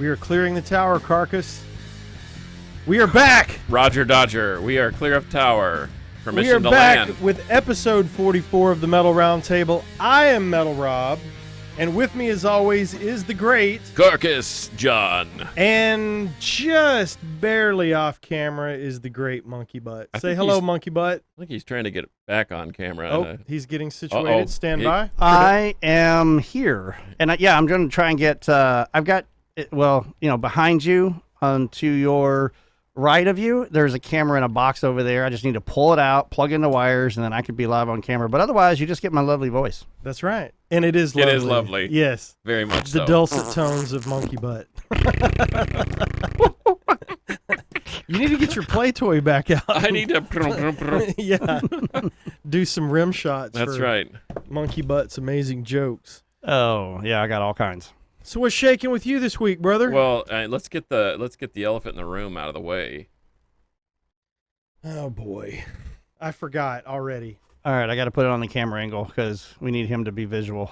We are clearing the tower, Carcass. We are back. Roger Dodger. We are clear of tower. Permission We are to back land. with episode 44 of the Metal Roundtable. I am Metal Rob, and with me, as always, is the great Carcass John. and just barely off camera is the great Monkey Butt. Say hello, Monkey Butt. I think he's trying to get back on camera. Oh, he's getting situated. Stand by. I am here, and I'm going to try and get. I've got, behind you, to your right of you, there's a camera in a box over there. I just need to pull it out, plug in the wires, and then I could be live on camera. But otherwise, you just get my lovely voice. That's right, and it is lovely. It is lovely. Yes, very much the so. dulcet tones of Monkey Butt. You need to get your play toy back out. I need to. Yeah, do some rim shots. That's for right. Monkey Butt's amazing jokes. Oh yeah, I got all kinds. So what's shaking with you this week, brother? Well, let's get the elephant in the room out of the way. Oh boy, I forgot already. All right, I got to put it on the camera angle because we need him to be visual.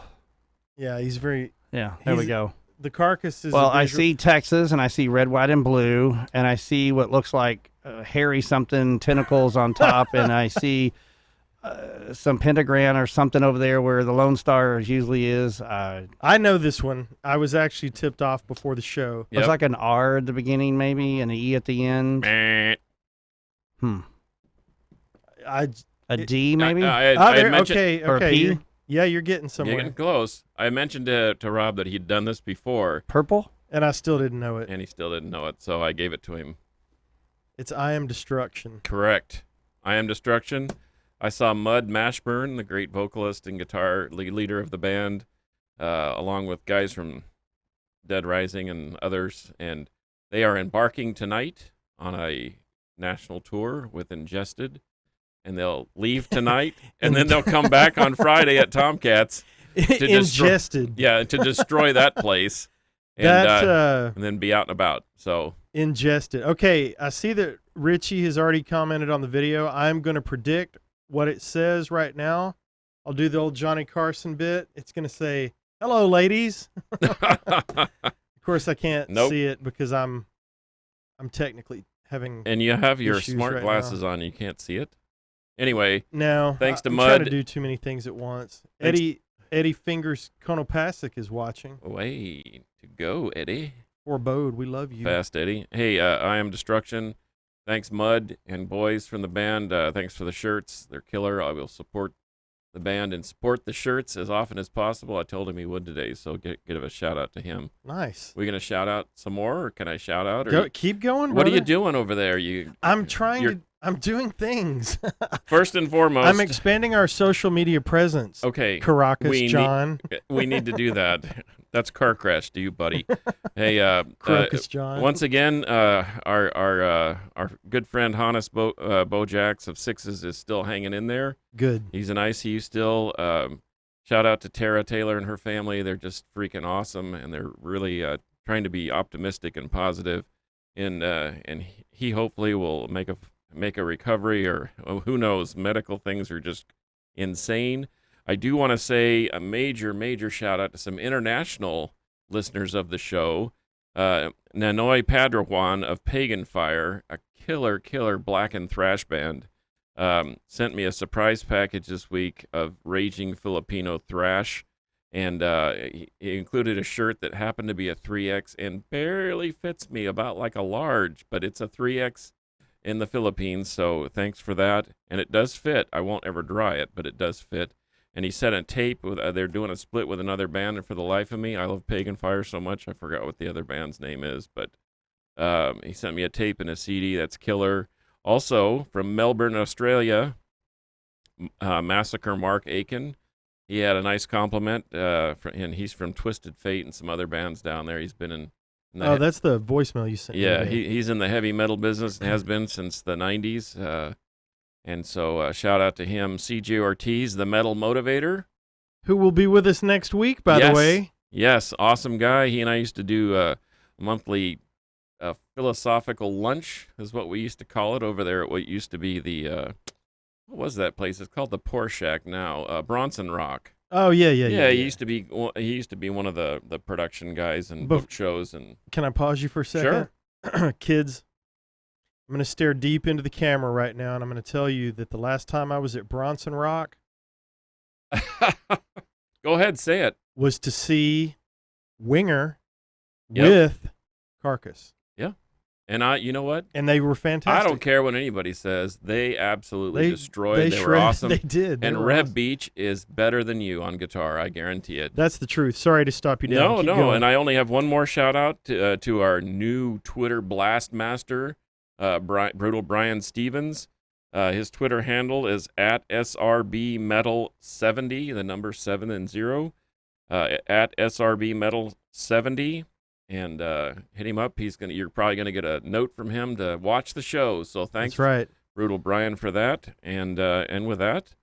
Yeah, he's very. Yeah, there we go. The Carcass is. Well, I see Texas, and I see red, white, and blue, and I see what looks like hairy something tentacles on top, and I see some pentagram or something over there where the Lone Star usually is. I know this one. I was actually tipped off before the show. It's like an R at the beginning, maybe, and an E at the end. A D, maybe? I mentioned, okay. Or a P? You're getting somewhere. You're getting close. I mentioned to Rob that he'd done this before. Purple? And I still didn't know it. And he still didn't know it, so I gave it to him. It's I Am Destruction. Correct. I Am Destruction. I saw Mud Mashburn, the great vocalist and guitar leader of the band, along with guys from Dead Rising and others, and they are embarking tonight on a national tour with Ingested, and they'll leave tonight, and then they'll come back on Friday at Tomcats to Ingested. to destroy that place, and, and then be out and about. So Ingested. Okay, I see that Richie has already commented on the video. I'm going to predict what it says right now. I'll do the old Johnny Carson bit. It's going to say, "Hello, ladies." Of course, I can't see it because I'm technically having. And you have your smart right glasses on. You can't see it. Anyway, no. Thanks to I'm Mud. trying to do too many things at once. Eddie Fingers Konopasek is watching. Way to go, Eddie. Forebode, we love you. Fast, Eddie. Hey, I Am Destruction. Thanks, Mud and boys from the band. Thanks for the shirts. They're killer. I will support the band and support the shirts as often as possible. I told him he would today, so give a shout out to him. Nice. We gonna shout out some more, or can I shout out? Or keep going. What brother. are you doing over there? I'm doing things. First and foremost, I'm expanding our social media presence. Okay, Caracas, John. We need to do that. That's car crash to you, buddy. Hey, Caracas, John. Once again, our good friend Hannes Bojax of Sixes is still hanging in there. Good. He's an ICU still. Shout out to Tara Taylor and her family. They're just freaking awesome, and they're really trying to be optimistic and positive. And he hopefully will make a recovery, or who knows, medical things are just insane. I do want to say a major shout out to some international listeners of the show. Nanoi Padrawan of Pagan Fire, a killer black and thrash band, sent me a surprise package this week of raging Filipino thrash, and he included a shirt that happened to be a 3X and barely fits me, about like a large, but it's a 3X in the Philippines, so thanks for that. And it does fit. I won't ever dry it, but it does fit. And he sent a tape with they're doing a split with another band, and for the life of me, I love Pagan Fire so much I forgot what the other band's name is, but he sent me a tape and a CD that's killer. Also from Melbourne, Australia, Massacre Mark Aiken. He had a nice compliment, and he's from Twisted Fate and some other bands down there. He's been in that's the voicemail you sent. Yeah, he's in the heavy metal business and has been since the 90s. And so shout out to him. CJ Ortiz, the metal motivator. Who will be with us next week, by the way. Yes, awesome guy. He and I used to do a monthly philosophical lunch, is what we used to call it over there at what used to be the, what was that place? It's called the Poor Shack now, Bronson Rock. Oh yeah, Yeah, he used to be one of the production guys and book shows and. Can I pause you for a second? Sure. Kids, I'm going to stare deep into the camera right now, and I'm going to tell you that the last time I was at Bronson Rock Go ahead, say it. was to see Winger Yep. with Carcass. Yeah. And you know what? And they were fantastic. I don't care what anybody says. They absolutely destroyed. They were shredded. awesome. They did. And Reb Beach is better than you on guitar. I guarantee it. That's the truth. Sorry to stop you down. No. Keep going. And I only have one more shout out to our new Twitter blast master, Brutal Brian Stevens. His Twitter handle is at SRBmetal70, the number 7 and 0, at SRBmetal70. And hit him up. You're probably gonna get a note from him to watch the show. So thanks, That's right, Brutal Brian, for that. And with that,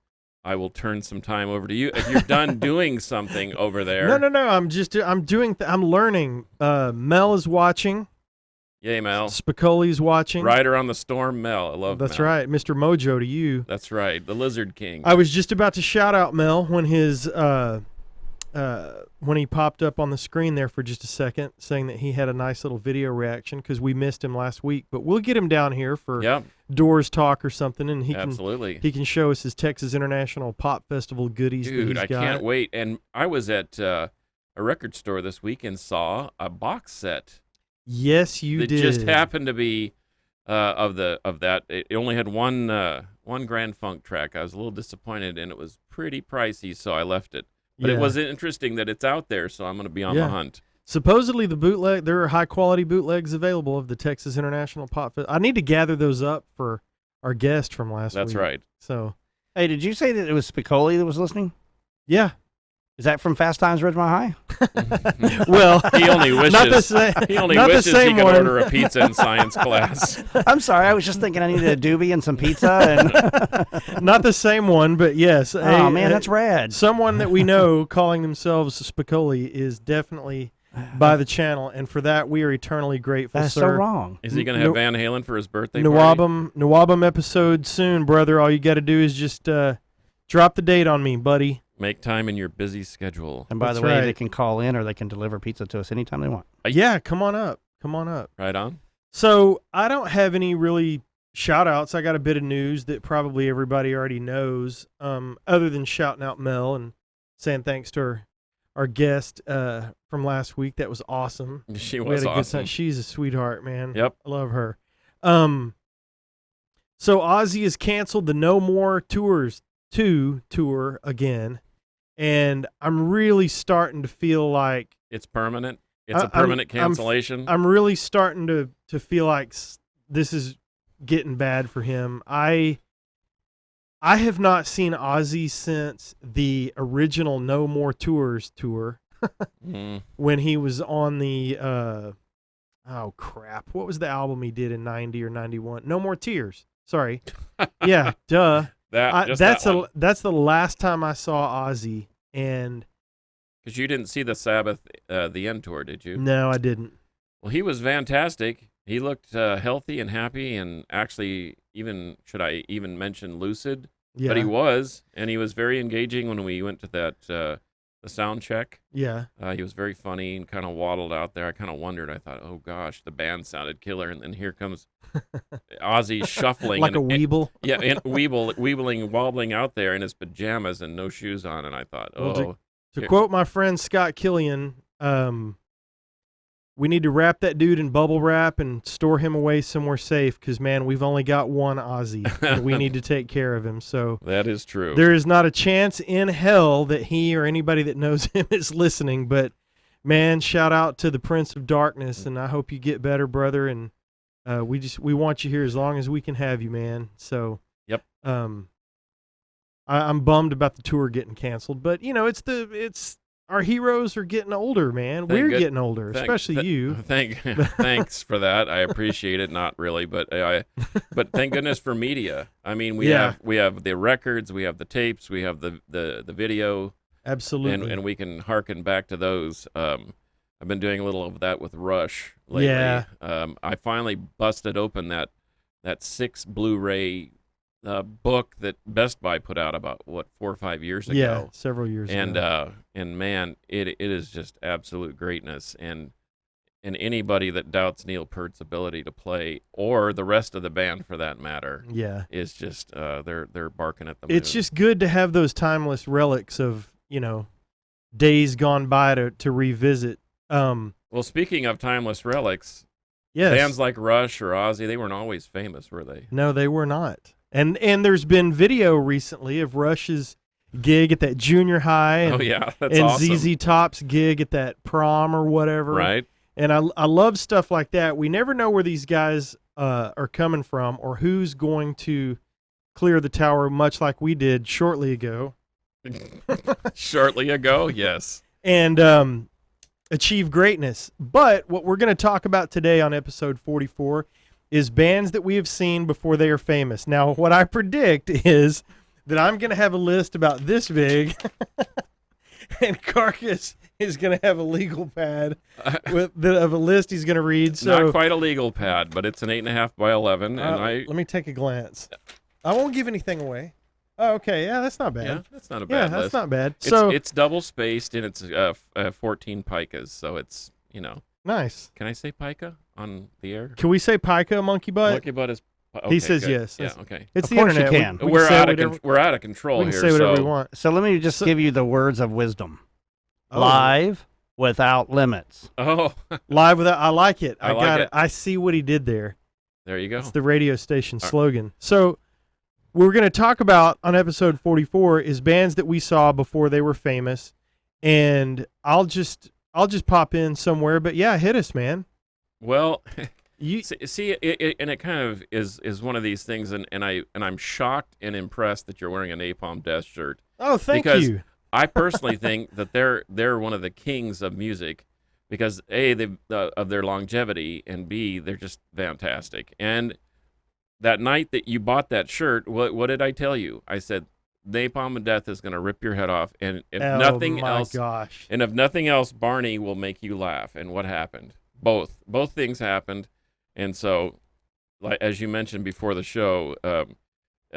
I will turn some time over to you. If you're done doing something over there. No. I'm learning. Mel is watching. Yay, Mel. Spicoli's watching. Rider on the Storm, Mel. I love. That's Mel. right, Mr. Mojo to you. That's right, the Lizard King. I was just about to shout out Mel when his when he popped up on the screen there for just a second, saying that he had a nice little video reaction because we missed him last week. But we'll get him down here for Doors Talk or something, and he can show us his Texas International Pop Festival goodies. Dude, I can't wait. And I was at a record store this week and saw a box set. Yes, you did. It just happened to be of that. It only had one Grand Funk track. I was a little disappointed, and it was pretty pricey, so I left it. But it was interesting that it's out there, so I'm going to be on the hunt. Supposedly there are high quality bootlegs available of the Texas International Pop Fest. I need to gather those up for our guest from last week. That's right. So, hey, did you say that it was Spicoli that was listening? Yeah. Is that from Fast Times at Ridgemont High? Well, he only wishes he could order a pizza in science class. I'm sorry, I was just thinking I needed a doobie and some pizza. And not the same one, but yes. Oh, man, that's rad. Someone that we know calling themselves Spicoli is definitely by the channel, and for that we are eternally grateful, That's sir. so wrong. Is he going to have Van Halen for his birthday party? Nawabum episode soon, brother. All you got to do is just drop the date on me, buddy. Make time in your busy schedule. And by the way, they can call in or they can deliver pizza to us anytime they want. Yeah, come on up. Right on. So I don't have any really shout outs. I got a bit of news that probably everybody already knows, other than shouting out Mel and saying thanks to our guest from last week. That was awesome. She was awesome. She's a sweetheart, man. Yep. I love her. So Ozzy has canceled the No More Tours 2 tour again. And I'm really starting to feel like it's permanent. It's a permanent cancellation. I'm really starting to feel like this is getting bad for him. I have not seen Ozzy since the original No More Tours tour when he was on the oh crap, what was the album he did in 90 or 91? No More Tears. Sorry. Yeah, duh. That's the last time I saw Ozzy, and because you didn't see the Sabbath the End tour, did you? No, I didn't. Well, he was fantastic. He looked healthy and happy, and actually, should I even mention lucid? Yeah. But he was, and he was very engaging when we went to that the sound check. Yeah. He was very funny and kind of waddled out there. I kind of wondered. I thought, oh gosh, the band sounded killer, and then here comes Ozzy shuffling like a weeble. Yeah, and weebling, wobbling out there in his pajamas and no shoes on, and I thought, to quote my friend Scott Killian, we need to wrap that dude in bubble wrap and store him away somewhere safe because, man, we've only got one Ozzy, and we need to take care of him. So that is true. There is not a chance in hell that he or anybody that knows him is listening, but, man, shout out to the Prince of Darkness, and I hope you get better, brother, and we want you here as long as we can have you, man. So, yep. I'm bummed about the tour getting canceled, but it's our heroes are getting older, man. We're getting older, especially you. Thanks for that. I appreciate it. Not really, but but thank goodness for media. I mean, we have the records, we have the tapes, we have the video. Absolutely. And we can harken back to those. I've been doing a little of that with Rush lately. Yeah. I finally busted open that 6 Blu-ray book that Best Buy put out about 4 or 5 years ago. Yeah, several years And ago. and man, it is just absolute greatness. And anybody that doubts Neil Peart's ability to play, or the rest of the band for that matter, Yeah. is just they're barking at the moon. It's just good to have those timeless relics of, days gone by to revisit. Well, speaking of timeless relics, Yes. bands like Rush or Ozzy, they weren't always famous, were they? No, they were not. And there's been video recently of Rush's gig at that junior high and, Oh yeah, that's and awesome. ZZ Top's gig at that prom or whatever. Right? And I love stuff like that. We never know where these guys are coming from or who's going to clear the tower, much like we did shortly ago. Shortly ago, yes. And achieve greatness. But what we're going to talk about today on episode 44 is bands that we have seen before they are famous. Now, what I predict is that I'm going to have a list about this big, and Carcass is going to have a legal pad of a list he's going to read. So Not quite a legal pad, but it's an 8.5 by 11, and let me take a glance. I won't give anything away. Oh, okay. Yeah, that's not bad. yeah, that's not a Yeah, bad that's list. not bad. So It's double spaced, and it's 14 picas, so it's nice. Can I say pica on the air? Can we say pica, monkey butt? Monkey butt is. Okay, He says good. yes. Yeah. Okay. It's Of the course you internet. can. We We're can say out of whatever, we're out of control we can here. say whatever so we want. So let me just give you the words of wisdom. Oh, Live without limits. Oh, live without. I like it. I I like got it. it. I see what he did there. there you go. It's the radio station All right. slogan. So we're going to talk about on episode 44 is bands that we saw before they were famous, and I'll just pop in somewhere. But yeah, hit us, man. Well, You see, and it kind of is one of these things, and I'm shocked and impressed that you're wearing a Napalm Death shirt. oh, thank because you. I personally think that they're one of the kings of music, because A, they of their longevity, and B, they're just fantastic. And that night that you bought that shirt, what did I tell you? I said Napalm Death is going to rip your head off, and if Oh nothing my else, gosh. and if nothing else, Barney will make you laugh. And what happened? Both things happened. And so, like as you mentioned before the show,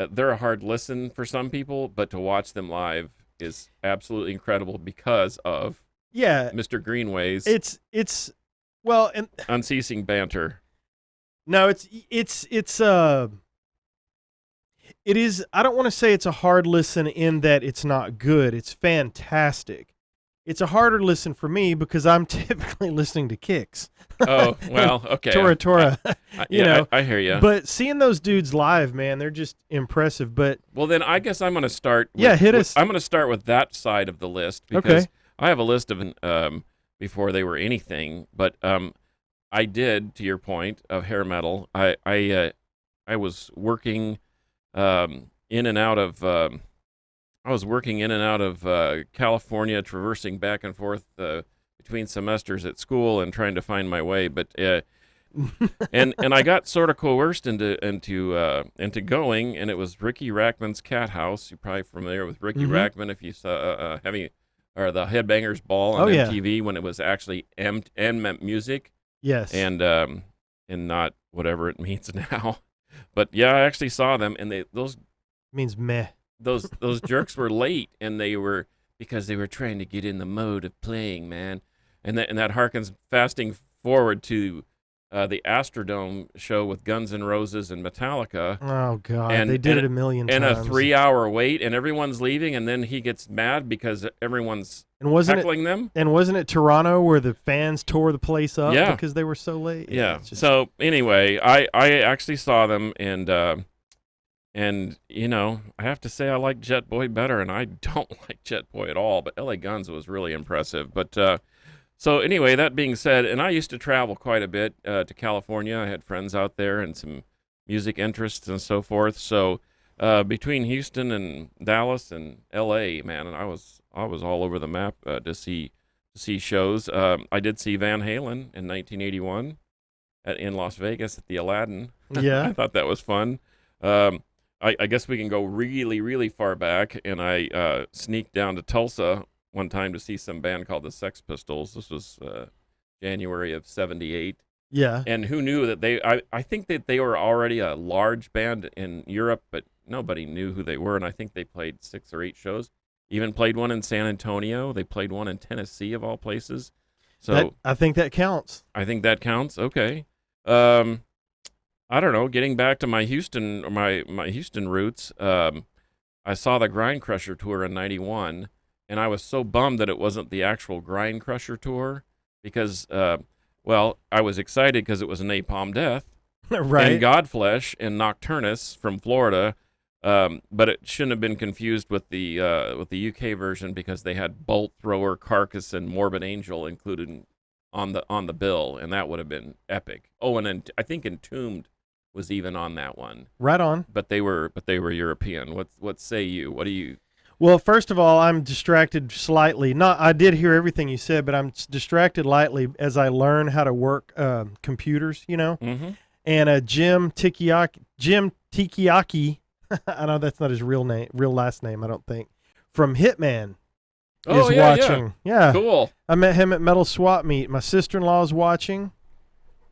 they're a hard listen for some people, but to watch them live is absolutely incredible because of Yeah, Mr. Greenway's it's well, and unceasing banter. no, it is. I don't want to say it's a hard listen in that it's not good. It's fantastic. It's a harder listen for me because I'm typically listening to Kicks. Oh, well, okay. Tora. You know, I hear you. But seeing those dudes live, man, they're just impressive. But Well, then I guess I'm going to start. Yeah, hit us. I'm going to start with that side of the list because I have a list of before they were anything. But I did, to your point of hair metal. I was working in and out of. I was working in and out of California, traversing back and forth between semesters at school and trying to find my way. But and I got sort of coerced into going, and it was Ricky Rackman's Cat House. You're probably familiar with Ricky Mhm. Rackman if you saw the Headbangers Ball on Oh, yeah. MTV when it was actually M music yes, and not whatever it means now. But yeah, I actually saw them, and those means meh. those jerks were late, and because they were trying to get in the mode of playing, man. And that harkens fasting forward to the Astrodome show with Guns N' Roses and Metallica, Oh God, And- they did and- it a million and times. a 3-hour wait, and everyone's leaving, and then he gets mad because everyone's and wasn't heckling them. it Toronto where the fans tore the place up Yeah. because they were so late? Yeah. it's just- So anyway, I actually saw them, and I have to say I like Jet Boy better, and I don't like Jet Boy at all. But LA Guns was really impressive. But so anyway, that being said, and I used to travel quite a bit to California. I had friends out there and some music interests and so forth. So between Houston and Dallas and LA, man, and I was all over the map to see shows. I did see Van Halen in 1981 in Las Vegas at the Aladdin. I yeah. thought that was fun. I guess we can go really, really far back, and I sneaked down to Tulsa one time to see some band called the Sex Pistols. This was January of '78, Yeah. and who knew that I think that they were already a large band in Europe, but nobody knew who they were, and I think they played 6 or 8 shows. Even played one in San Antonio. They played one in Tennessee, of all places. So I think that counts. I think that counts. Okay. I don't know. Getting back to my Houston roots, I saw the Grind Crusher tour in '91, and I was so bummed that it wasn't the actual Grind Crusher tour because, well, I was excited because it was an Napalm Death Right. and Godflesh and Nocturnus from Florida, but it shouldn't have been confused with the UK version because they had Bolt Thrower, Carcass, and Morbid Angel included on the bill, and that would have been epic. Oh, and then I think Entombed was even on that one. Right on. But they were European. What say you? What do you? Well, first of all, I'm distracted slightly. I did hear everything you said, but I'm distracted lightly as I learn how to work computers, Mm-hmm. And Jim Tikiaki, I know that's not his real last name, I don't think, from Hitman is watching. Yeah. Cool. I met him at Metal Swap Meet. My sister-in-law is watching.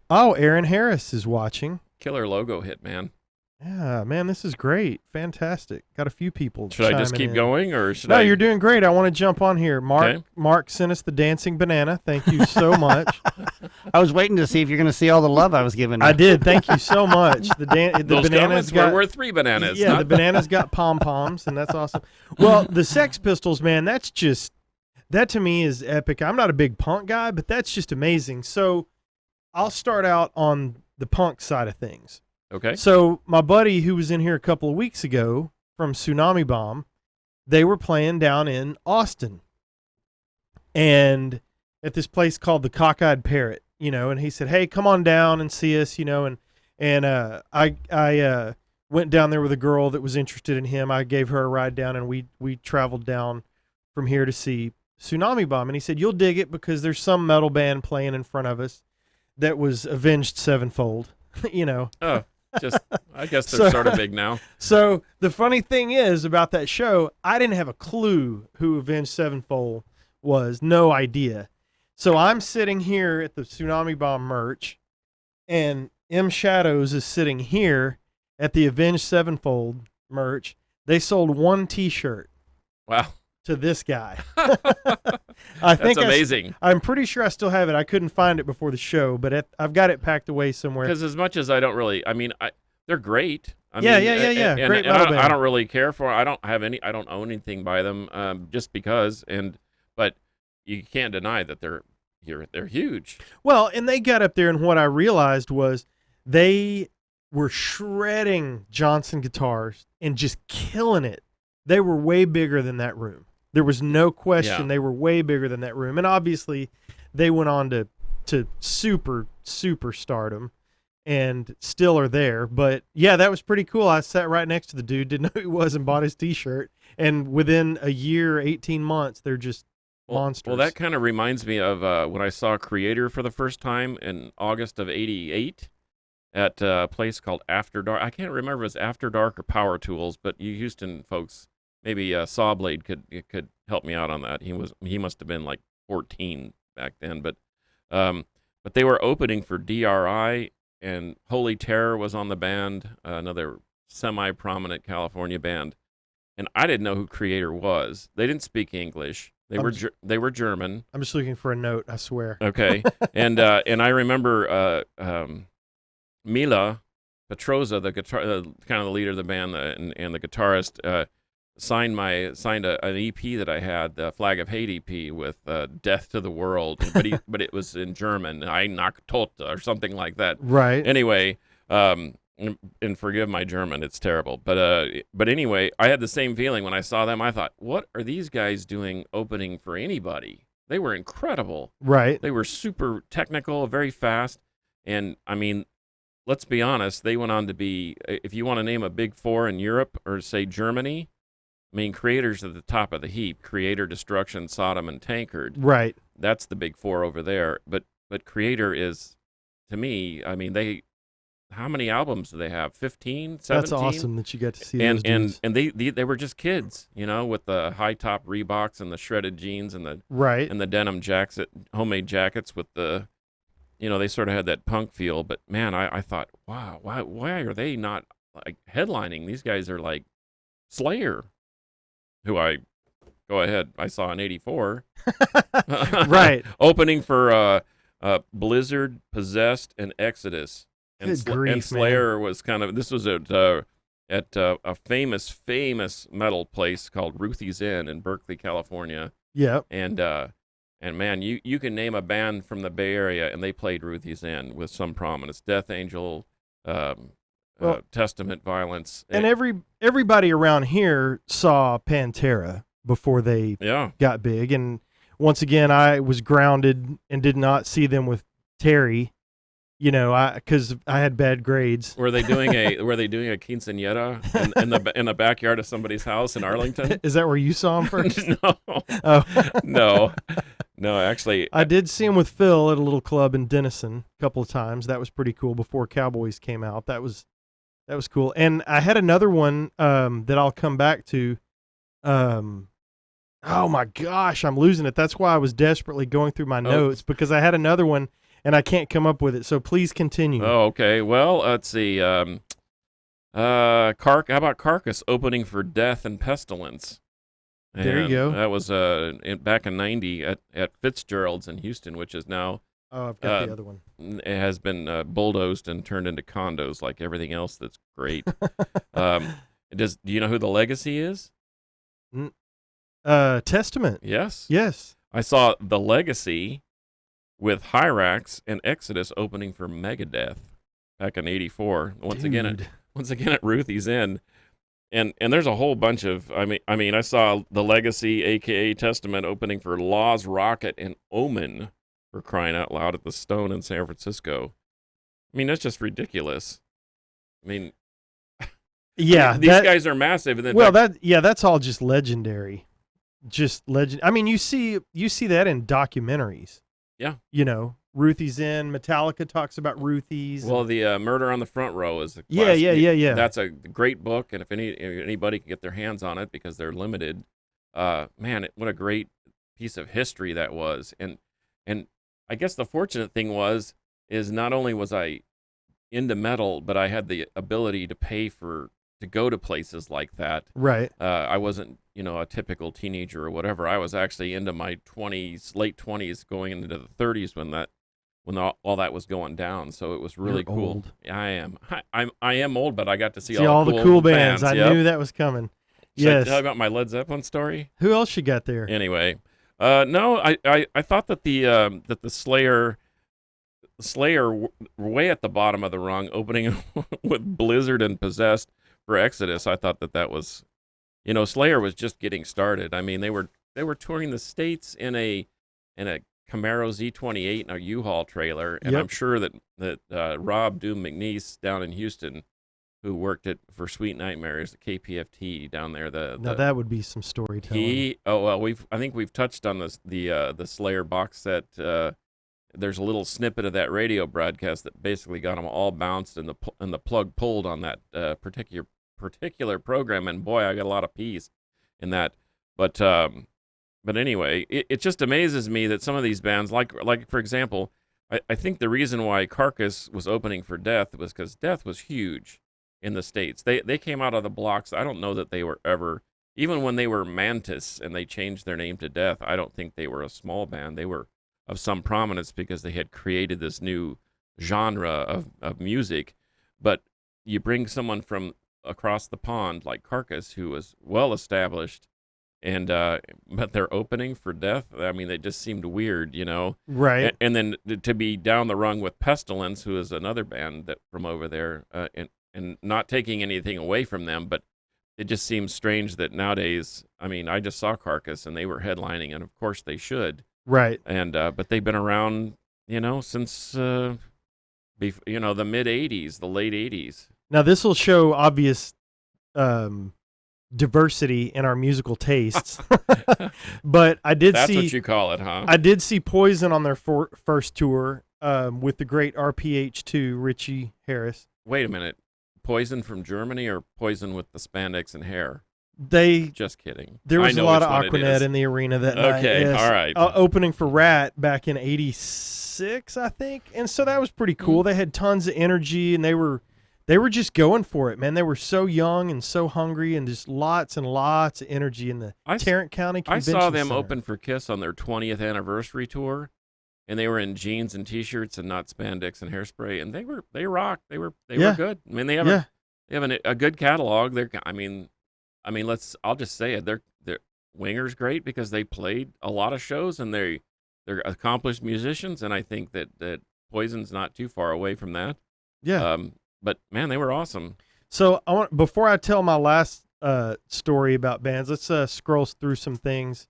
Oh, Aaron Harris is watching. Killer logo hit, man. Yeah, man, this is great. Fantastic. Got a few people. Should I just chiming keep in. going, or should No, I? you're doing great. I want to jump on here. Okay. Mark sent us the dancing banana. Thank you so much. I was waiting to see if you're going to see all the love I was giving. I did. Thank you so much. The Those banana's comments got were worth 3 bananas. yeah, huh? the banana's got pom poms, and that's awesome. Well, the Sex Pistols, man, that to me is epic. I'm not a big punk guy, but that's just amazing. So I'll start out on the punk side of things. Okay. So my buddy who was in here a couple of weeks ago from Tsunami Bomb, they were playing down in Austin and at this place called the Cockeyed Parrot, and he said, hey, come on down and see us, and I went down there with a girl that was interested in him. I gave her a ride down, and we traveled down from here to see Tsunami Bomb. And he said, you'll dig it because there's some metal band playing in front of us that was Avenged Sevenfold, Oh, I guess they're sort of big now. So the funny thing is about that show, I didn't have a clue who Avenged Sevenfold was. No idea. So I'm sitting here at the Tsunami Bomb merch, and M Shadows is sitting here at the Avenged Sevenfold merch. They sold one T-shirt Wow. to this guy. That's amazing. I'm pretty sure I still have it. I couldn't find it before the show, but I've got it packed away somewhere. Because as much as I don't really, they're great. Yeah. And Great metal band. I don't really care for. I don't own anything by them, just because. But you can't deny that they're huge. Well, and they got up there, and what I realized was they were shredding Johnson guitars and just killing it. They were way bigger than that room. There was no question. Yeah. They were way bigger than that room. And obviously, they went on to super stardom and still are there. But, yeah, that was pretty cool. I sat right next to the dude, didn't know who he was, and bought his T-shirt. And within a year, 18 months, they're just monsters. Well, that kind of reminds me of when I saw Creator for the first time in August of '88 at a place called After Dark. I can't remember if it was After Dark or Power Tools, but you Houston folks, maybe Sawblade could help me out on that. He must have been like 14 back then, but they were opening for DRI, and Holy Terror was on the band, another semi-prominent California band, and I didn't know who Creator was. They didn't speak English. They were German. I'm just looking for a note, I swear. Okay, and I remember Mila Petroza, the guitar, kind of the leader of the band, and the guitarist, signed an EP that I had, the Flag of Hate EP, with "Death to the World," but it was in German, "I nach Tote" or something like that. Right. Anyway, and forgive my German, it's terrible. But anyway, I had the same feeling when I saw them. I thought, what are these guys doing opening for anybody? They were incredible. Right. They were super technical, very fast, and let's be honest, they went on to be, if you want to name a big four in Europe or say Germany, Creator's at the top of the heap. Creator, Destruction, Sodom, and Tankard. Right. That's the big four over there. But Creator is, to me, how many albums do they have? 15, 17? That's awesome that you got to see those dudes. And they were just kids, with the high top Reeboks and the shredded jeans and the right. and the denim homemade jackets with the, they sort of had that punk feel. But man, I thought, wow, why are they not like headlining? These guys are like Slayer, who I saw in '84, Right. opening for Blizzard, Possessed, and Exodus. And, Good grief, and Slayer was this was at a famous metal place called Ruthie's Inn in Berkeley, California. Yep. And man, you can name a band from the Bay Area, and they played Ruthie's Inn with some prominence. Death Angel, Testament, Violence, And everybody around here saw Pantera before they got big. And once again, I was grounded and did not see them with Terry. Because I had bad grades. Were they doing a quinceañera in the backyard of somebody's house in Arlington? Is that where you saw him first? No. Oh. No, actually. I did see him with Phil at a little club in Denison a couple of times. That was pretty cool before Cowboys came out. That was cool. And I had another one that I'll come back to. Oh my gosh, I'm losing it. That's why I was desperately going through my notes, because I had another one and I can't come up with it. So please continue. Oh, okay. Well, let's see. How about Carcass opening for Death and Pestilence? There you go. That was back in '90 at Fitzgerald's in Houston, which is now. Oh, I've got the other one. It has been bulldozed and turned into condos like everything else that's great. Do you know who the Legacy is? Testament. Yes. I saw the Legacy with Hyrax and Exodus opening for Megadeth back in '84. Once again at Ruthie's Inn. And there's a whole bunch of I saw the Legacy, aka Testament, opening for Laws, Rocket, and Omen, for crying out loud, at the Stone in San Francisco. I mean, that's just ridiculous. I mean, yeah, these guys are massive. And that's all just legendary, just legend. I mean, you see that in documentaries. Yeah, Ruthie's Inn. Metallica talks about Ruthie's. Well, the Murder on the Front Row is a yeah. That's a great book, and if anybody can get their hands on it because they're limited, man, what a great piece of history that was. And I guess the fortunate thing is not only was I into metal, but I had the ability to pay to go to places like that. Right. I wasn't, a typical teenager or whatever. I was actually into my late 20s, going into the 30s when all that was going down. So it was really You're cool. old. Yeah, I am. I am old, but I got to see all the cool bands. I Yep. knew that was coming. Should I Yes. tell you about my Led Zeppelin story? Who else you got there? Anyway, no, I thought that the Slayer way at the bottom of the rung, opening with Blizzard and Possessed for Exodus. I thought that was, Slayer was just getting started. I mean, they were touring the States in a Camaro Z28 and a U-Haul trailer, and Yep. I'm sure that Rob Doom McNeese down in Houston, who worked for Sweet Nightmares, the KPFT down there. Now that would be some storytelling. I think we've touched on this the Slayer box set. There's a little snippet of that radio broadcast that basically got them all bounced and the plug pulled on that particular program. And boy, I got a lot of peace in that. But anyway, it just amazes me that some of these bands, like for example, I think the reason why Carcass was opening for Death was because Death was huge in the States. They came out of the blocks. I don't know that they were ever, even when they were Mantis and they changed their name to Death, I don't think they were a small band. They were of some prominence because they had created this new genre of music. But you bring someone from across the pond like Carcass, who was well established, and but they're opening for Death. I mean, they just seemed weird, Right. And then to be down the rung with Pestilence, who is another band that from over there, and not taking anything away from them, but it just seems strange that nowadays. I mean, I just saw Carcass and they were headlining, and of course they should. Right. And but they've been around, since the mid '80s, the late '80s. Now this will show obvious diversity in our musical tastes. But I did That's see what you call it, huh? I did see Poison on their first tour with the great RPH2 Richie Harris. Wait a minute. Poison from Germany or Poison with the spandex and hair? They Just kidding. There was I a know lot of which one it Aquanet is. in the arena that night. Okay, Yes. all right. Opening for Rat back in '86, I think, and so that was pretty cool. They had tons of energy, and they were they were just going for it, man. They were so young and so hungry and just lots and lots of energy in the Tarrant County I Convention saw them Center. open for Kiss on their 20th anniversary tour, and they were in jeans and t-shirts and not spandex and hairspray, and they rocked. They were good. I mean, they have a good catalog. I'll just say it. They're Winger's great because they played a lot of shows and they're accomplished musicians, and I think that Poison's not too far away from that. Yeah. But man, they were awesome. So before I tell my last story about bands, let's scroll through some things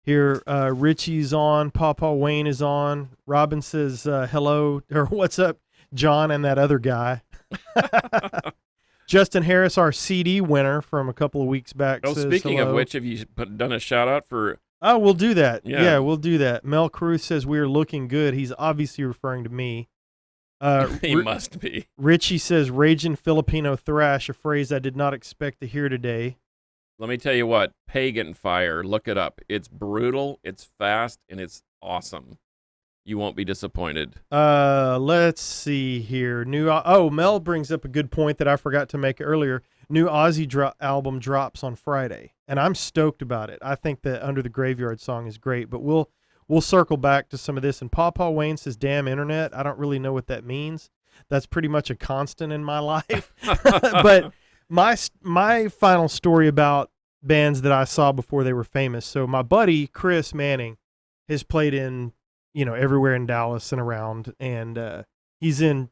here. Richie's on, Pawpaw Wayne is on. Robin says hello, or what's up, John, and that other guy. Justin Harris, our CD winner from a couple of weeks back. Oh, says speaking hello. of which, have you done a shout out for? Oh, we'll do that. Yeah. Yeah, we'll do that. Mel Cruz says we are looking good. He's obviously referring to me. He must be. Richie says Ragin' Filipino Thrash, a phrase I did not expect to hear today. Let me tell you what, Pagan Fire, look it up. It's brutal, it's fast, and it's awesome. You won't be disappointed. Let's see here. Mel brings up a good point that I forgot to make earlier. New Ozzy album drops on Friday, and I'm stoked about it. I think that Under the Graveyard song is great, but we'll circle back to some of this. And Pawpaw Wayne says, damn internet. I don't really know what that means. That's pretty much a constant in my life. But my final story about bands that I saw before they were famous. So my buddy, Chris Manning, has played in, everywhere in Dallas and around. And he's in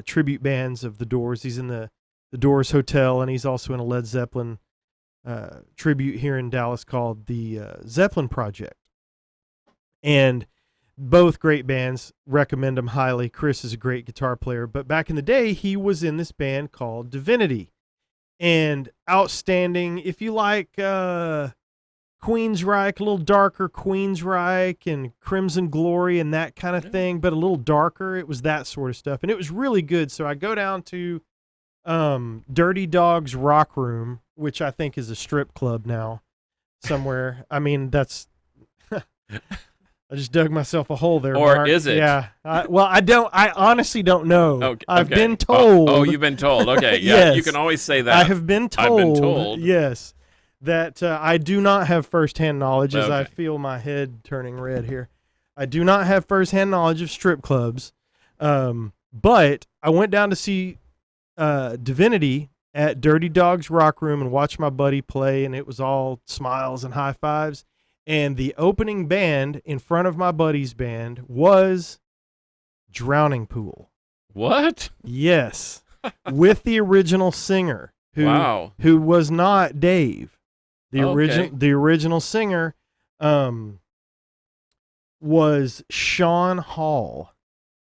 tribute bands of The Doors. He's in the Doors Hotel, and he's also in a Led Zeppelin tribute here in Dallas called the Zeppelin Project. And both great bands, recommend them highly. Chris is a great guitar player, but back in the day, he was in this band called Divinity. And outstanding, if you like Queensryche, a little darker Queensryche and Crimson Glory and that kind of thing, but a little darker, it was that sort of stuff. And it was really good. So I go down to Dirty Dog's Rock Room, which I think is a strip club now somewhere. I mean, that's... I just dug myself a hole there. Or Mark. is it? Yeah. I honestly don't know. Okay. I've been told. Oh, you've been told. Okay. Yeah. Yes. You can always say that. I have been told. I've been told. Yes. That I do not have firsthand knowledge, as I Okay. feel my head turning red here. I do not have firsthand knowledge of strip clubs. But I went down to see Divinity at Dirty Dog's Rock Room and watched my buddy play, and it was all smiles and high fives. And the opening band in front of my buddy's band was Drowning Pool. What? Yes. With the original singer who was not Dave. The original singer was Sean Hall.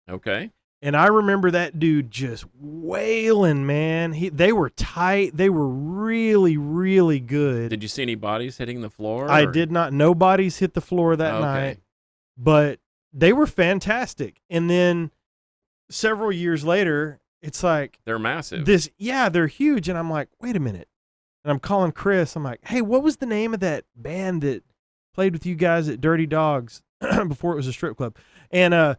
Okay. And I remember that dude just wailing, man. They were tight. They were really, really good. Did you see any bodies hitting the floor? I did not. No bodies hit the floor that night, but they were fantastic. And then several years later, it's like they're massive. They're huge. And I'm like, wait a minute. And I'm calling Chris. I'm like, hey, what was the name of that band that played with you guys at Dirty Dogs before it was a strip club? And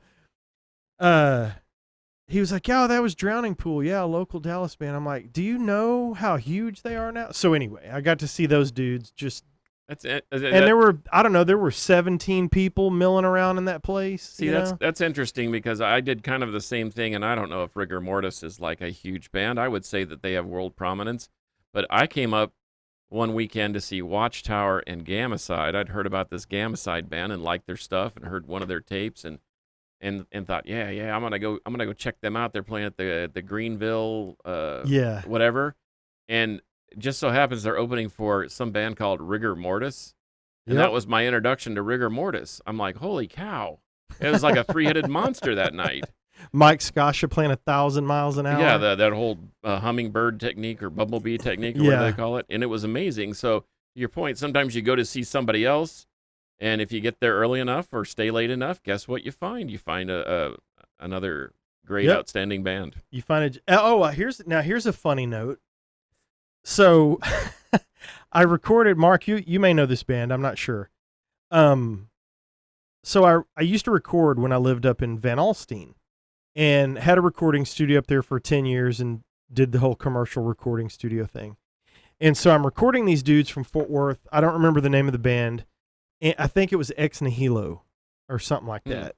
he was like, yeah, that was Drowning Pool. Yeah, a local Dallas band. I'm like, do you know how huge they are now? So anyway, I got to see those dudes just. That's it. And there were 17 people milling around in that place. See, that's interesting because I did kind of the same thing, and I don't know if Rigor Mortis is like a huge band. I would say that they have world prominence, but I came up one weekend to see Watchtower and Gamacide. I'd heard about this Gamacide band and liked their stuff and heard one of their tapes and thought, I'm gonna go check them out. They're playing at the Greenville, whatever, and just so happens they're opening for some band called Rigor Mortis, and that was my introduction to Rigor Mortis. I'm like, holy cow! It was like a three-headed monster that night. Mike Scoscia playing 1,000 miles an hour. Yeah, that whole hummingbird technique or bumblebee technique or whatever they call it, and it was amazing. So your point, sometimes you go to see somebody else. And if you get there early enough or stay late enough, guess what you find? You find another great, outstanding band. You find here's a funny note. So I recorded, Mark, you may know this band, I'm not sure. So I used to record when I lived up in Van Alstyne and had a recording studio up there for 10 years and did the whole commercial recording studio thing. And so I'm recording these dudes from Fort Worth. I don't remember the name of the band. And I think it was Ex Nihilo or something like that.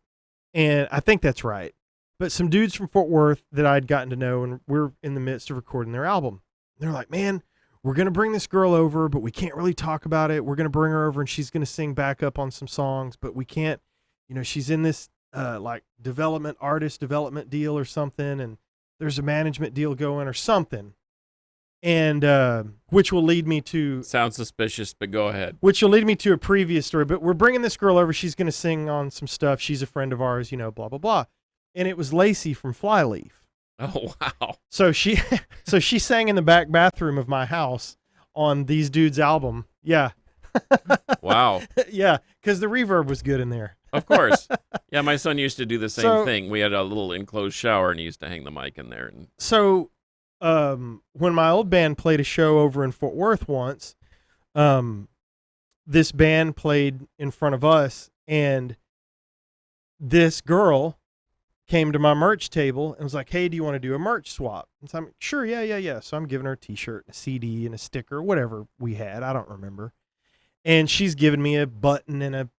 And I think that's right. But some dudes from Fort Worth that I'd gotten to know, and we're in the midst of recording their album. They're like, man, we're going to bring this girl over, but we can't really talk about it. We're going to bring her over and she's going to sing backup on some songs, but we can't, she's in this like artist development deal or something. And there's a management deal going or something. And which will lead me to... Sounds suspicious, but go ahead. Which will lead me to a previous story. But we're bringing this girl over. She's going to sing on some stuff. She's a friend of ours, blah, blah, blah. And it was Lacey from Flyleaf. Oh, wow. So she sang in the back bathroom of my house on these dudes' album. Yeah. Wow. Yeah, because the reverb was good in there. Of course. Yeah, my son used to do the same thing. We had a little enclosed shower, and he used to hang the mic in there. And so... when my old band played a show over in Fort Worth once, this band played in front of us, and this girl came to my merch table and was like, hey, do you want to do a merch swap? And so I'm like, sure, yeah. So I'm giving her a t-shirt, a CD, and a sticker, whatever we had. I don't remember. And she's giving me a button and a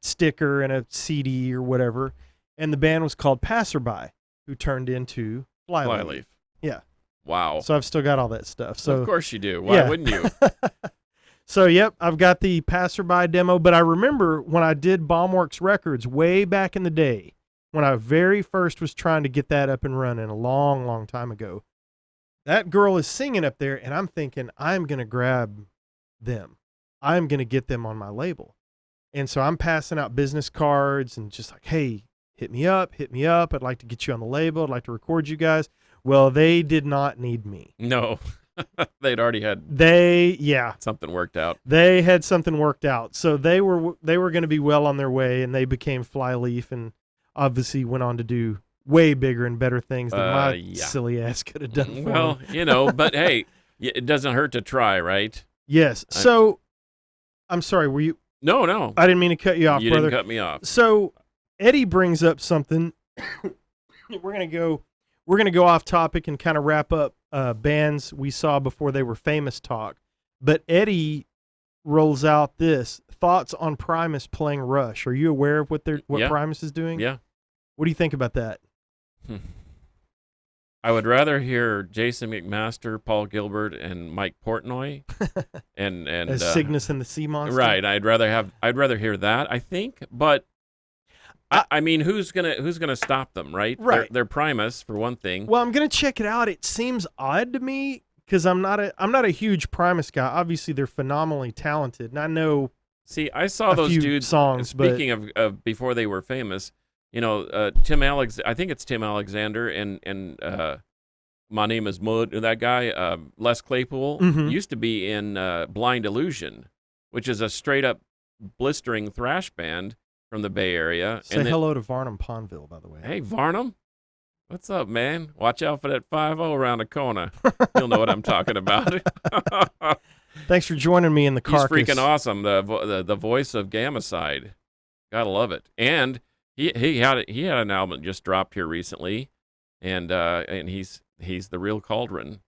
sticker and a CD or whatever. And the band was called Passerby, who turned into Flyleaf. Yeah. Wow. So I've still got all that stuff. So of course you do. Why wouldn't you? So, yep, I've got the Passerby demo. But I remember when I did Bombworks Records way back in the day, when I very first was trying to get that up and running a long, long time ago, that girl is singing up there, and I'm thinking, I'm going to grab them. I'm going to get them on my label. And so I'm passing out business cards and just like, hey, hit me up. I'd like to get you on the label. I'd like to record you guys. Well, they did not need me. No. They'd already had something worked out. They had something worked out. So they were going to be well on their way, and they became Flyleaf and obviously went on to do way bigger and better things than my silly ass could have done for them. But hey, it doesn't hurt to try, right? Yes. So I'm sorry, were you... No. I didn't mean to cut you off, brother. You didn't cut me off. So Eddie brings up something. We're going to go off topic and kind of wrap up bands we saw before they were famous talk. But Eddie rolls out this thoughts on Primus playing Rush. Are you aware of what Primus is doing? Yeah. What do you think about that? I would rather hear Jason McMaster, Paul Gilbert, and Mike Portnoy, and as Cygnus and the Sea Monster. Right. I'd rather hear that, I think. But I mean, who's gonna stop them, right? Right. They're Primus for one thing. Well, I'm gonna check it out. It seems odd to me because I'm not a huge Primus guy. Obviously, they're phenomenally talented, and I know. See, I saw those dudes. Songs. Speaking of before they were famous, I think it's Tim Alexander and My Name Is Mud. That guy, Les Claypool, used to be in Blind Illusion, which is a straight up blistering thrash band from the Bay Area. Say hello to Varnum Ponville, by the way. Hey, Varnum. What's up, man? Watch out for that 5-0 around the corner. You'll know what I'm talking about. Thanks for joining me in the carcass. He's freaking awesome. The voice of Gamacide. Gotta love it. And he had an album that just dropped here recently, and he's the real Cauldron.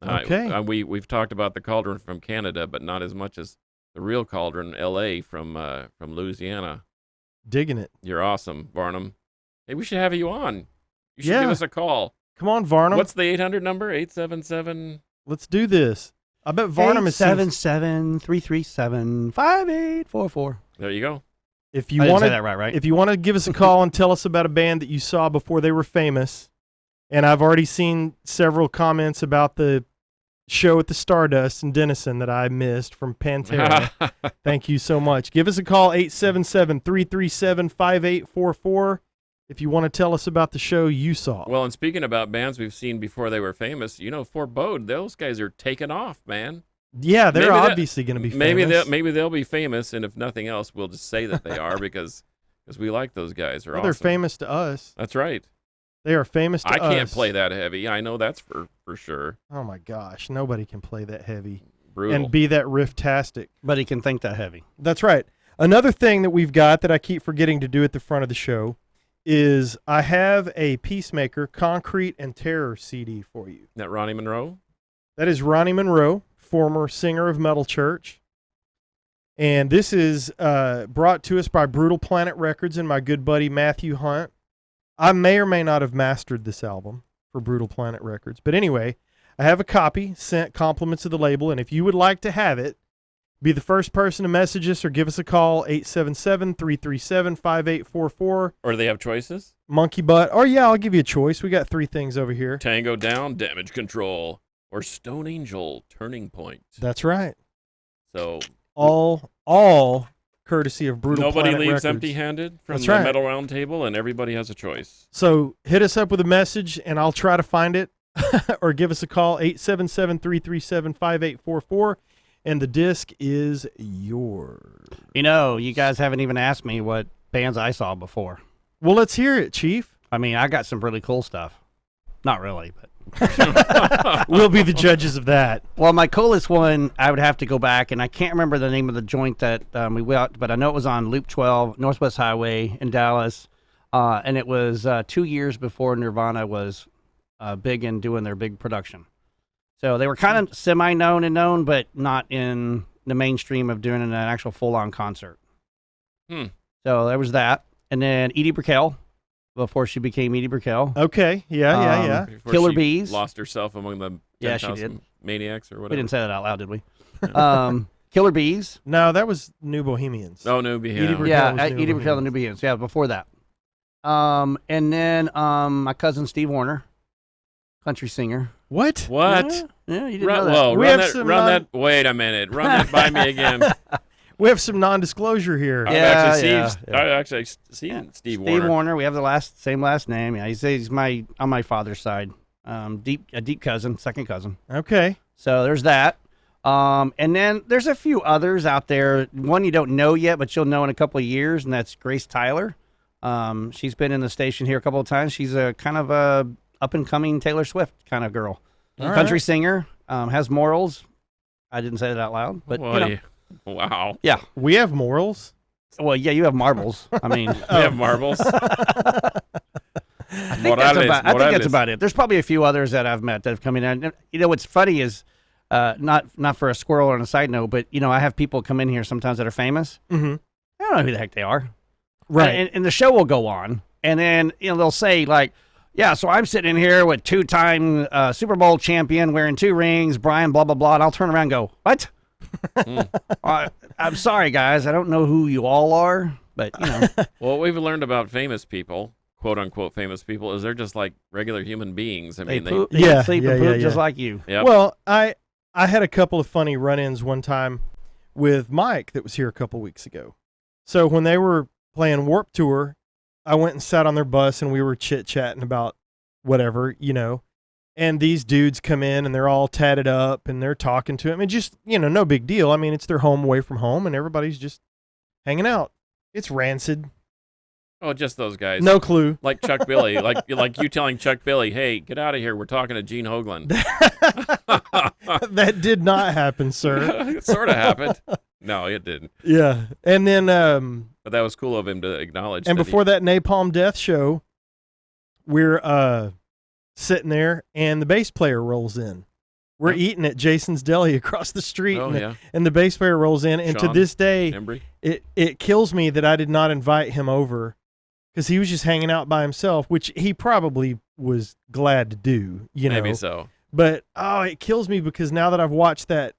Okay. We've talked about the Cauldron from Canada, but not as much as the real Cauldron, L.A. from Louisiana. Digging it. You're awesome, Varnum. Hey, we should have you on. You should give us a call. Come on, Varnum. What's the 800 number? 877. Let's do this. I bet Varnum is 877-337-5844. There you go. If you want want to say that right? If you want to give us a call and tell us about a band that you saw before they were famous, and I've already seen several comments about the show at the Stardust in Denison that I missed from Pantera. Thank you so much. Give us a call, 877-337-5844, if you want to tell us about the show you saw. Well, and speaking about bands we've seen before they were famous, Forebode, those guys are taking off, man. Yeah, they're obviously going to be famous. Maybe they'll be famous, and if nothing else, we'll just say that they are because we like those guys. They're awesome. They're famous to us. That's right. They are famous to us. I can't play that heavy. I know that's for sure. Oh, my gosh. Nobody can play that heavy. Brutal. And be that riff-tastic. But he can think that heavy. That's right. Another thing that we've got that I keep forgetting to do at the front of the show is I have a Peacemaker Concrete and Terror CD for you. That Ronnie Monroe? That is Ronnie Monroe, former singer of Metal Church. And this is brought to us by Brutal Planet Records and my good buddy Matthew Hunt. I may or may not have mastered this album for Brutal Planet Records. But anyway, I have a copy, sent compliments of the label. And if you would like to have it, be the first person to message us or give us a call, 877-337-5844. Or do they have choices? Monkey Butt. Or yeah, I'll give you a choice. We got 3 things over here. Tango Down, Damage Control, or Stone Angel, Turning Point. That's right. So all courtesy of Brutal nobody Planet leaves Records. empty-handed from That's the right. Metal Round Table, and everybody has a choice. So hit us up with a message, and I'll try to find it, or give us a call, 877-337-5844, and the disc is yours. You know, you guys haven't even asked me what bands I saw before. Well, let's hear it, Chief. I mean, I got some really cool stuff. Not really, but. We'll be the judges of that. Well, my coolest one, I would have to go back, and I can't remember the name of the joint that we went, but I know it was on Loop 12, Northwest Highway in Dallas, and it was 2 years before Nirvana was big in doing their big production. So they were kind of semi-known and known, but not in the mainstream of doing an actual full-on concert. So there was that. And then Edie Brickell, before she became Edie Brickell. Okay. Yeah. Before Killer she Bees. lost herself among the Yeah, she 10,000 did. maniacs or We whatever. didn't say that out loud, did we? Killer Bees. No, that was New Bohemians. Oh, no, be Edie Brickell Yeah, was New Edie Brickell and the New Beans. Yeah, before that. And then my cousin Steve Warner, country singer. What? What? Yeah, you didn't Run, know that. whoa, We run have that, some run non- that. Wait a minute. Run that by me again. We have some non-disclosure here. I've Yeah, actually yeah, seen, yeah. I actually seen Steve Warner. Steve Warner. We have the same last name. Yeah, he's my on my father's side. A deep cousin, second cousin. Okay. So there's that. And then there's a few others out there. One you don't know yet, but you'll know in a couple of years, and that's Grace Tyler. She's been in the station here a couple of times. She's a kind of a up and coming Taylor Swift kind of girl. All Country right. singer, has morals. I didn't say that out loud, but Well, you know. yeah. Wow. Yeah. We have morals. Well, yeah, you have marbles. I mean, We have marbles. I think that's about it. There's probably a few others that I've met that have come in. And you know, what's funny is, not for a squirrel on a side note, but you know, I have people come in here sometimes that are famous. Mm-hmm. I don't know who the heck they are. Right. And the show will go on, and then you know they'll say like, yeah, so I'm sitting in here with 2-time Super Bowl champion wearing 2 rings, Brian blah blah blah, and I'll turn around and go, what? I'm sorry, guys, I don't know who you all are, but you know. Well, what we've learned about famous people, quote unquote famous people, is they're just like regular human beings. I They mean, poop, they Yeah, sleep yeah, and poop yeah, just yeah. like you. Yep. Well, I had a couple of funny run-ins one time with Mike that was here a couple weeks ago. So when they were playing Warped Tour, I went and sat on their bus and we were chit-chatting about whatever, you know. And these dudes come in and they're all tatted up and they're talking to him. And just, you know, no big deal. I mean, it's their home away from home and everybody's just hanging out. It's rancid. Oh, just those guys. No clue. Like Chuck Billy, like you telling Chuck Billy, "Hey, get out of here. We're talking to Gene Hoglan." That did not happen, sir. It sort of happened. No, it didn't. Yeah. And then But that was cool of him to acknowledge. and that before that Napalm Death show, we're sitting there and the bass player rolls in. We're Huh? eating at Jason's Deli across the street, Oh and, yeah, and the bass player rolls in. And to Sean this day, Embry. it kills me that I did not invite him over because he was just hanging out by himself, which he probably was glad to do, you know. Maybe so. But it kills me because now that I've watched that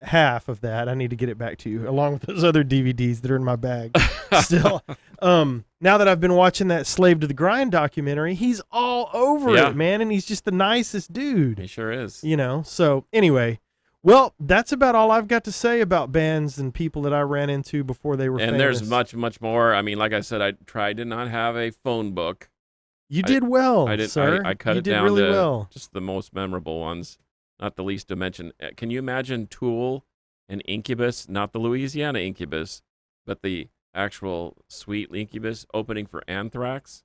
half of that, I need to get it back to you along with those other DVDs that are in my bag still. Now that I've been watching that Slave to the Grind documentary, he's all over Yeah. it, man, and he's just the nicest dude. He sure is. You know. So anyway, well, that's about all I've got to say about bands and people that I ran into before they were And famous. there's much, much more. I mean, like I said, I tried to not have a phone book. You did well, I did. sir. I cut you it did down really to well. just the most memorable ones, not the least to mention. Can you imagine Tool and Incubus, not the Louisiana Incubus, but the actual sweet Incubus opening for Anthrax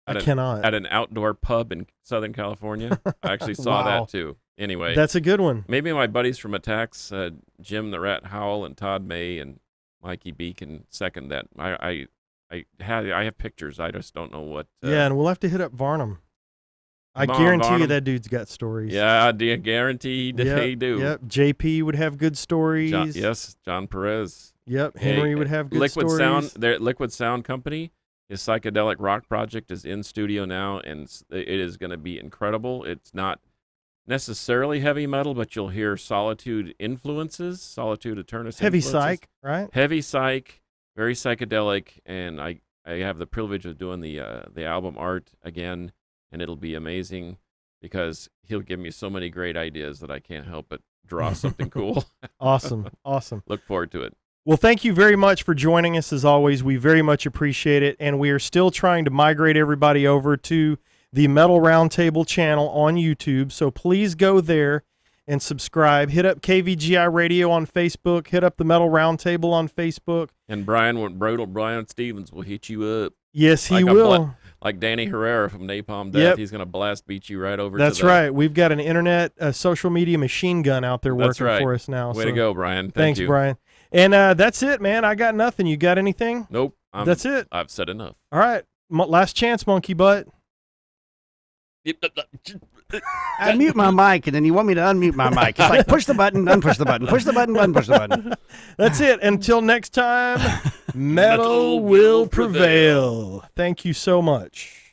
I cannot. at an outdoor pub in Southern California? I actually saw Wow. that too. Anyway, That's a good one. maybe my buddies from Attacks, Jim the Rat Howell and Todd May and Mikey B can second that. I I have pictures. I just don't know what. Yeah, and we'll have to hit up Varnum. I Come on, guarantee you Varnum. that dude's got stories. Yeah, I guarantee they do. Yep. JP would have good stories. John Perez. Yep. Henry would have good Liquid stories. Sound. Their Liquid Sound Company, his psychedelic rock project, is in studio now, and it is going to be incredible. It's not necessarily heavy metal, but you'll hear Solitude influences, Solitude Eternus Heavy influences. psych, right? Heavy psych, very psychedelic, and I have the privilege of doing the album art again, and it'll be amazing because he'll give me so many great ideas that I can't help but draw something cool. Awesome. Awesome. Look forward to it. Well, thank you very much for joining us as always. We very much appreciate it, and we are still trying to migrate everybody over to the Metal Roundtable channel on YouTube, so please go there and subscribe. Hit up KVGI Radio on Facebook. Hit up the Metal Roundtable on Facebook. And Brian Stevens will hit you up. Yes, he Like a will. Like Danny Herrera from Napalm Death. Yep. He's going to blast beat you right over. That's right. We've got an internet social media machine gun out there That's working right. for us now. Way to go, Brian. Thanks, you. Brian. And that's it, man. I got nothing. You got anything? Nope. That's it. I've said enough. All right. Last chance, monkey butt. I mute my mic, and then you want me to unmute my mic. It's like, push the button, unpush the button, push the button, unpush the button. That's it. Until next time, metal will prevail. Thank you so much.